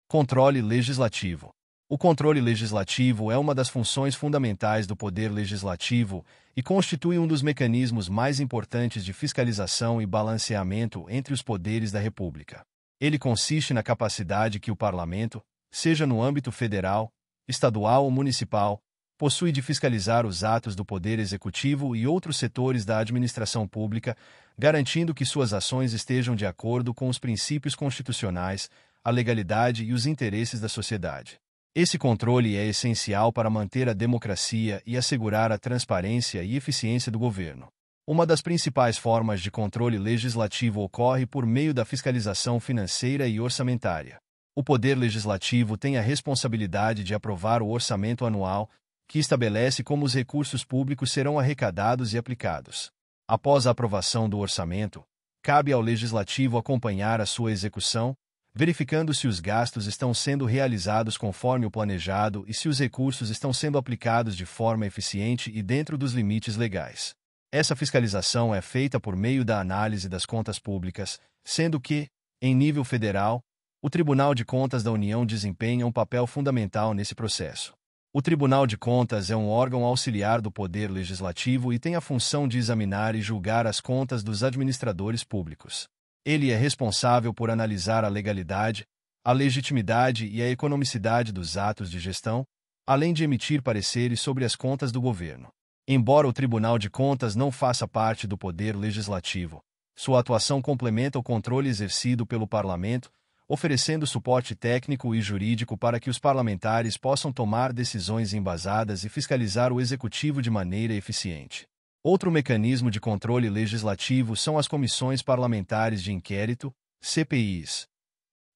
Controle legislativo. O controle legislativo é uma das funções fundamentais do poder legislativo e constitui um dos mecanismos mais importantes de fiscalização e balanceamento entre os poderes da República. Ele consiste na capacidade que o Parlamento, seja no âmbito federal, estadual ou municipal, possui de fiscalizar os atos do Poder Executivo e outros setores da administração pública, garantindo que suas ações estejam de acordo com os princípios constitucionais, a legalidade e os interesses da sociedade. Esse controle é essencial para manter a democracia e assegurar a transparência e eficiência do governo. Uma das principais formas de controle legislativo ocorre por meio da fiscalização financeira e orçamentária. O Poder Legislativo tem a responsabilidade de aprovar o orçamento anual, que estabelece como os recursos públicos serão arrecadados e aplicados. Após a aprovação do orçamento, cabe ao Legislativo acompanhar a sua execução, verificando se os gastos estão sendo realizados conforme o planejado e se os recursos estão sendo aplicados de forma eficiente e dentro dos limites legais. Essa fiscalização é feita por meio da análise das contas públicas, sendo que, em nível federal, o Tribunal de Contas da União desempenha um papel fundamental nesse processo. O Tribunal de Contas é um órgão auxiliar do Poder Legislativo e tem a função de examinar e julgar as contas dos administradores públicos. Ele é responsável por analisar a legalidade, a legitimidade e a economicidade dos atos de gestão, além de emitir pareceres sobre as contas do governo. Embora o Tribunal de Contas não faça parte do Poder Legislativo, sua atuação complementa o controle exercido pelo Parlamento, oferecendo suporte técnico e jurídico para que os parlamentares possam tomar decisões embasadas e fiscalizar o Executivo de maneira eficiente. Outro mecanismo de controle legislativo são as comissões parlamentares de inquérito, CPIs.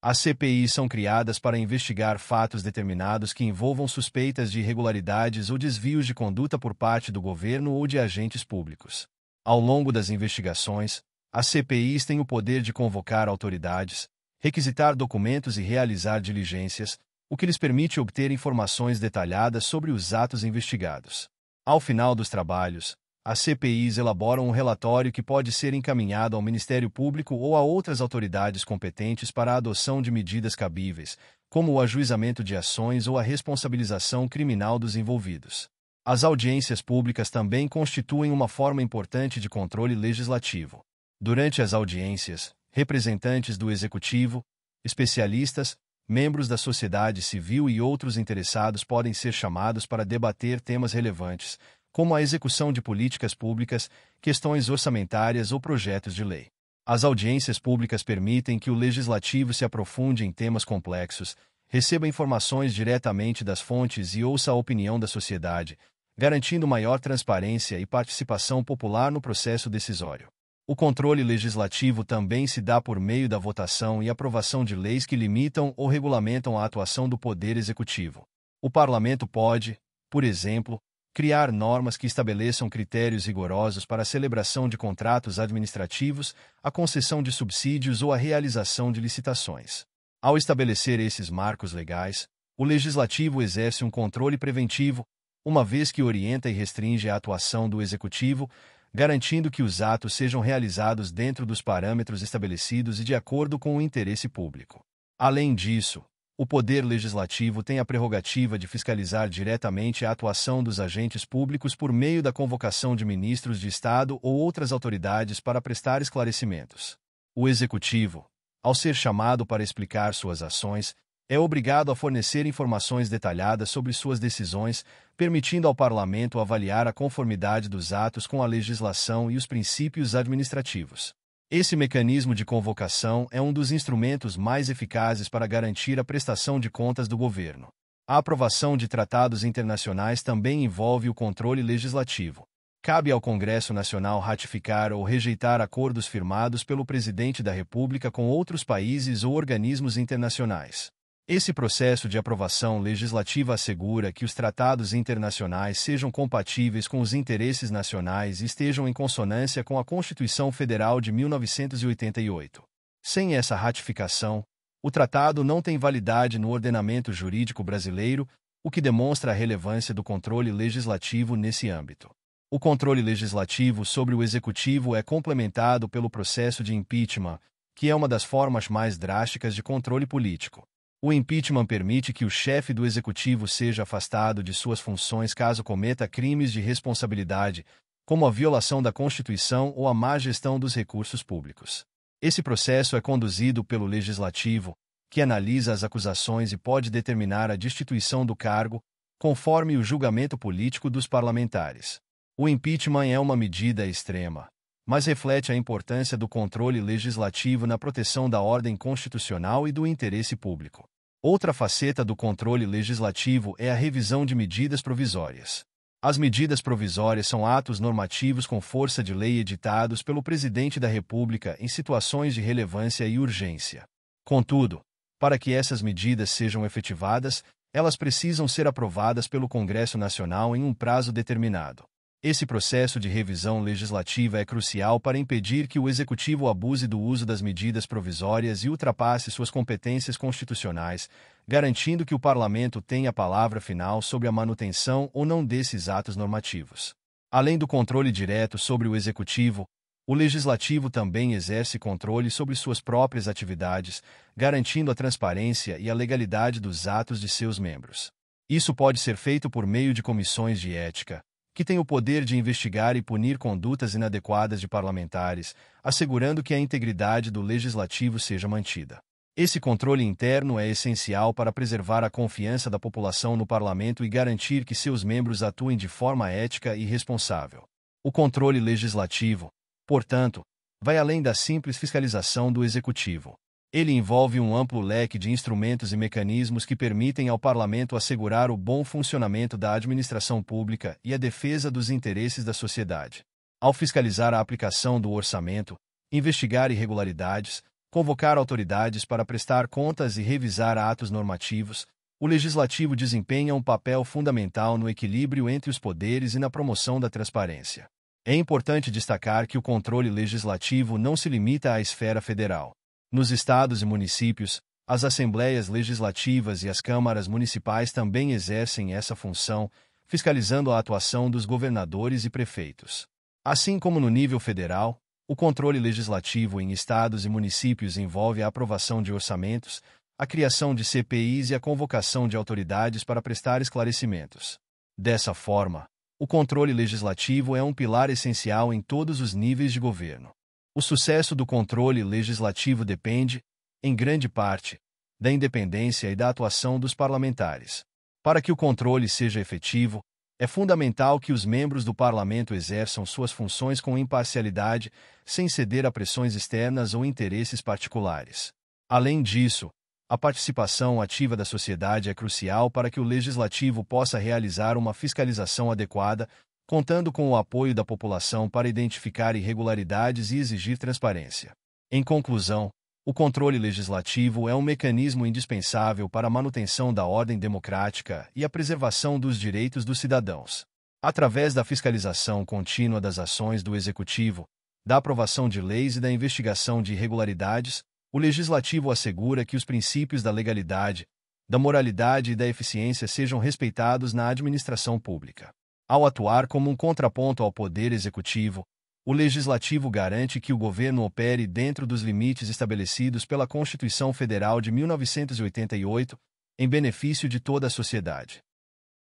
As CPIs são criadas para investigar fatos determinados que envolvam suspeitas de irregularidades ou desvios de conduta por parte do governo ou de agentes públicos. Ao longo das investigações, as CPIs têm o poder de convocar autoridades, requisitar documentos e realizar diligências, o que lhes permite obter informações detalhadas sobre os atos investigados. Ao final dos trabalhos, as CPIs elaboram um relatório que pode ser encaminhado ao Ministério Público ou a outras autoridades competentes para a adoção de medidas cabíveis, como o ajuizamento de ações ou a responsabilização criminal dos envolvidos. As audiências públicas também constituem uma forma importante de controle legislativo. Durante as audiências, representantes do Executivo, especialistas, membros da sociedade civil e outros interessados podem ser chamados para debater temas relevantes, como a execução de políticas públicas, questões orçamentárias ou projetos de lei. As audiências públicas permitem que o legislativo se aprofunde em temas complexos, receba informações diretamente das fontes e ouça a opinião da sociedade, garantindo maior transparência e participação popular no processo decisório. O controle legislativo também se dá por meio da votação e aprovação de leis que limitam ou regulamentam a atuação do Poder Executivo. O Parlamento pode, por exemplo, criar normas que estabeleçam critérios rigorosos para a celebração de contratos administrativos, a concessão de subsídios ou a realização de licitações. Ao estabelecer esses marcos legais, o Legislativo exerce um controle preventivo, uma vez que orienta e restringe a atuação do Executivo, garantindo que os atos sejam realizados dentro dos parâmetros estabelecidos e de acordo com o interesse público. Além disso, o Poder Legislativo tem a prerrogativa de fiscalizar diretamente a atuação dos agentes públicos por meio da convocação de ministros de Estado ou outras autoridades para prestar esclarecimentos. O Executivo, ao ser chamado para explicar suas ações, é obrigado a fornecer informações detalhadas sobre suas decisões, permitindo ao Parlamento avaliar a conformidade dos atos com a legislação e os princípios administrativos. Esse mecanismo de convocação é um dos instrumentos mais eficazes para garantir a prestação de contas do governo. A aprovação de tratados internacionais também envolve o controle legislativo. Cabe ao Congresso Nacional ratificar ou rejeitar acordos firmados pelo Presidente da República com outros países ou organismos internacionais. Esse processo de aprovação legislativa assegura que os tratados internacionais sejam compatíveis com os interesses nacionais e estejam em consonância com a Constituição Federal de 1988. Sem essa ratificação, o tratado não tem validade no ordenamento jurídico brasileiro, o que demonstra a relevância do controle legislativo nesse âmbito. O controle legislativo sobre o Executivo é complementado pelo processo de impeachment, que é uma das formas mais drásticas de controle político. O impeachment permite que o chefe do executivo seja afastado de suas funções caso cometa crimes de responsabilidade, como a violação da Constituição ou a má gestão dos recursos públicos. Esse processo é conduzido pelo Legislativo, que analisa as acusações e pode determinar a destituição do cargo, conforme o julgamento político dos parlamentares. O impeachment é uma medida extrema, mas reflete a importância do controle legislativo na proteção da ordem constitucional e do interesse público. Outra faceta do controle legislativo é a revisão de medidas provisórias. As medidas provisórias são atos normativos com força de lei editados pelo Presidente da República em situações de relevância e urgência. Contudo, para que essas medidas sejam efetivadas, elas precisam ser aprovadas pelo Congresso Nacional em um prazo determinado. Esse processo de revisão legislativa é crucial para impedir que o Executivo abuse do uso das medidas provisórias e ultrapasse suas competências constitucionais, garantindo que o Parlamento tenha a palavra final sobre a manutenção ou não desses atos normativos. Além do controle direto sobre o Executivo, o Legislativo também exerce controle sobre suas próprias atividades, garantindo a transparência e a legalidade dos atos de seus membros. Isso pode ser feito por meio de comissões de ética, que tem o poder de investigar e punir condutas inadequadas de parlamentares, assegurando que a integridade do legislativo seja mantida. Esse controle interno é essencial para preservar a confiança da população no parlamento e garantir que seus membros atuem de forma ética e responsável. O controle legislativo, portanto, vai além da simples fiscalização do executivo. Ele envolve um amplo leque de instrumentos e mecanismos que permitem ao parlamento assegurar o bom funcionamento da administração pública e a defesa dos interesses da sociedade. Ao fiscalizar a aplicação do orçamento, investigar irregularidades, convocar autoridades para prestar contas e revisar atos normativos, o legislativo desempenha um papel fundamental no equilíbrio entre os poderes e na promoção da transparência. É importante destacar que o controle legislativo não se limita à esfera federal. Nos estados e municípios, as assembleias legislativas e as câmaras municipais também exercem essa função, fiscalizando a atuação dos governadores e prefeitos. Assim como no nível federal, o controle legislativo em estados e municípios envolve a aprovação de orçamentos, a criação de CPIs e a convocação de autoridades para prestar esclarecimentos. Dessa forma, o controle legislativo é um pilar essencial em todos os níveis de governo. O sucesso do controle legislativo depende, em grande parte, da independência e da atuação dos parlamentares. Para que o controle seja efetivo, é fundamental que os membros do parlamento exerçam suas funções com imparcialidade, sem ceder a pressões externas ou interesses particulares. Além disso, a participação ativa da sociedade é crucial para que o legislativo possa realizar uma fiscalização adequada, contando com o apoio da população para identificar irregularidades e exigir transparência. Em conclusão, o controle legislativo é um mecanismo indispensável para a manutenção da ordem democrática e a preservação dos direitos dos cidadãos. Através da fiscalização contínua das ações do Executivo, da aprovação de leis e da investigação de irregularidades, o Legislativo assegura que os princípios da legalidade, da moralidade e da eficiência sejam respeitados na administração pública. Ao atuar como um contraponto ao poder executivo, o Legislativo garante que o governo opere dentro dos limites estabelecidos pela Constituição Federal de 1988, em benefício de toda a sociedade.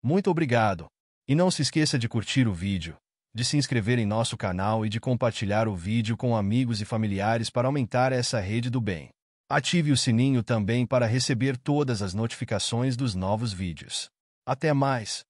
Muito obrigado! E não se esqueça de curtir o vídeo, de se inscrever em nosso canal e de compartilhar o vídeo com amigos e familiares para aumentar essa rede do bem. Ative o sininho também para receber todas as notificações dos novos vídeos. Até mais!